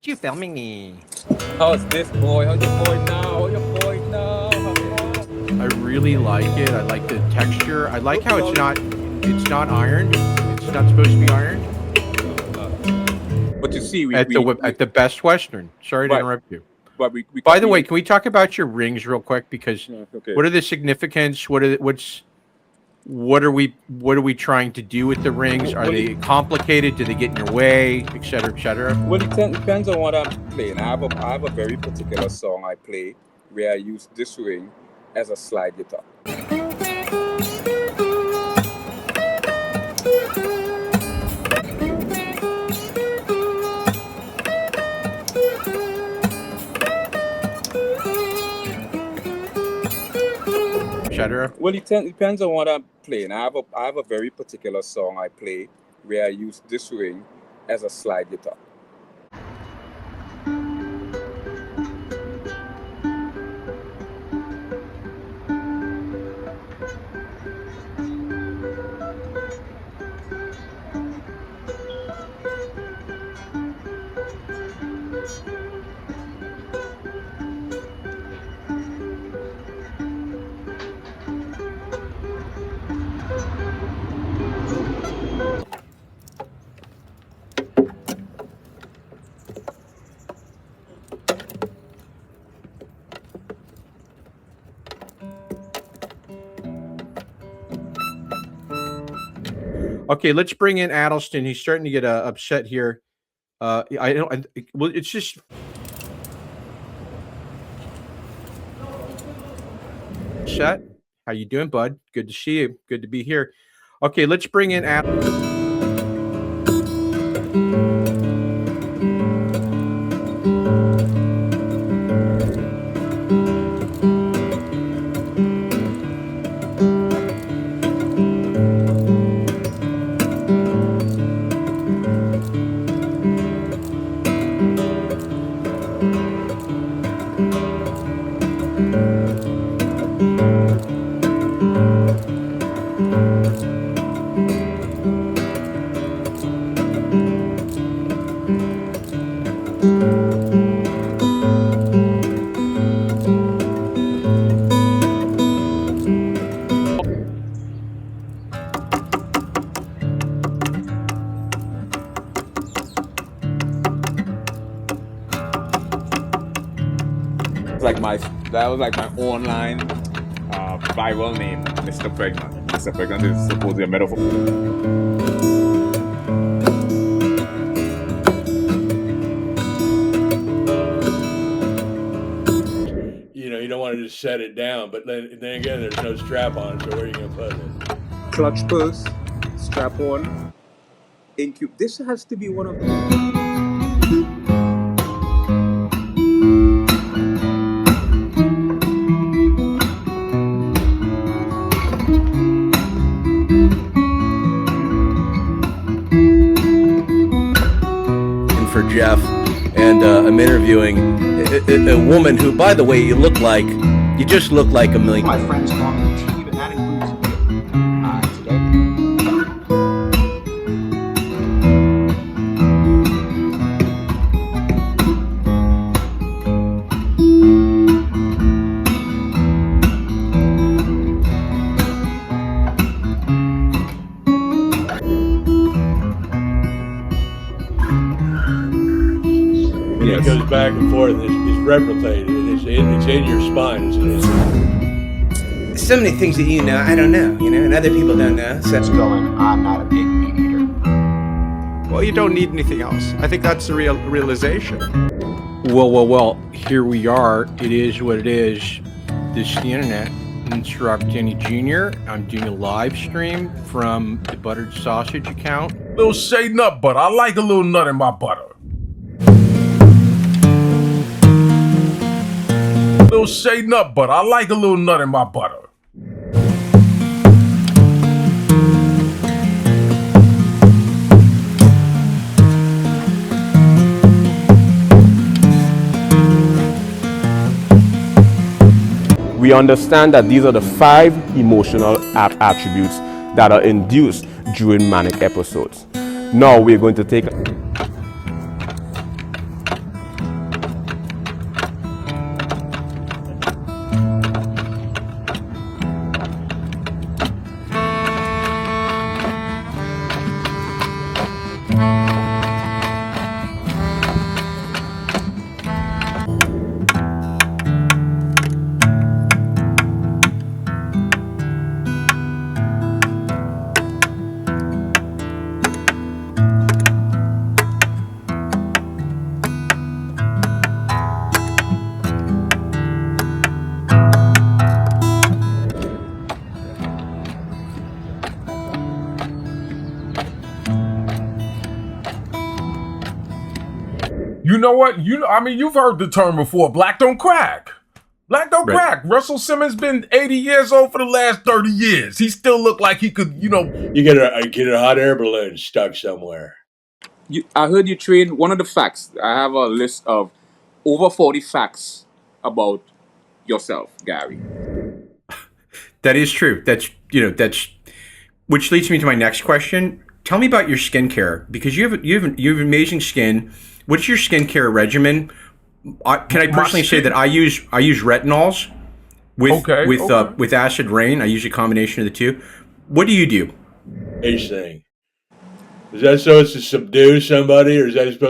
You filming me? How's this boy? How's your boy now? How's your boy now? I really like it. I like the texture. I like how it's not ironed. It's not supposed to be ironed. But you see, At the Best Western. Sorry to interrupt you. But By the way, can we talk about your rings real quick? Because okay. What are the significance? What are we trying to do with the rings? Are they complicated? Do they get in your way, et cetera, et cetera? Well, it depends on what I'm playing. I have a very particular song I play where I use this ring as a slide guitar. Well, it depends on what I'm playing. I have a very particular song I play where I use this ring as a slide guitar. Okay, let's bring in Atelston. He's starting to get upset here. Well, it's just set. How you doing, bud? Good to see you. Good to be here. Okay, let's bring in Atelston. That was like my online viral name, Mr. Pregnant. Mr. Pregnant is supposedly a metaphor. You don't want to just set it down, but then again, there's no strap on, so where are you going to put it? Clutch purse, strap on, incube. This has to be one of them. Jeff, and I'm interviewing a woman who, by the way, you just look like a million. My friends call me T, but that includes today. It goes back and forth. It's replicated. It's in your spine. So many things that I don't know, and other people don't know. So I'm not a big meat eater. Well, you don't need anything else. I think that's the realization. Well, here we are. It is what it is. This is the internet. It's Robert Denny Jr. I'm doing a live stream from the Buttered Sausage account. Little shea nut butter. I like a little nut in my butter. Little shea nut butter. I like a little nut in my butter. We understand that these are the 5 emotional attributes that are induced during manic episodes. Now we're going to take know what? I mean, you've heard the term before. Black don't crack. Black don't crack. Russell Simmons been 80 years old for the last 30 years. He still look like he could, you get a hot air balloon stuck somewhere. I heard you train. One of the facts. I have a list of over 40 facts about yourself, Gary. That is true. That's which leads me to my next question. Tell me about your skincare, because you have amazing skin. What's your skincare regimen? Can I personally say that I use retinols with acid rain. I use a combination of the two. What do you do? Thing. Is that so as to subdue somebody, or is that supposed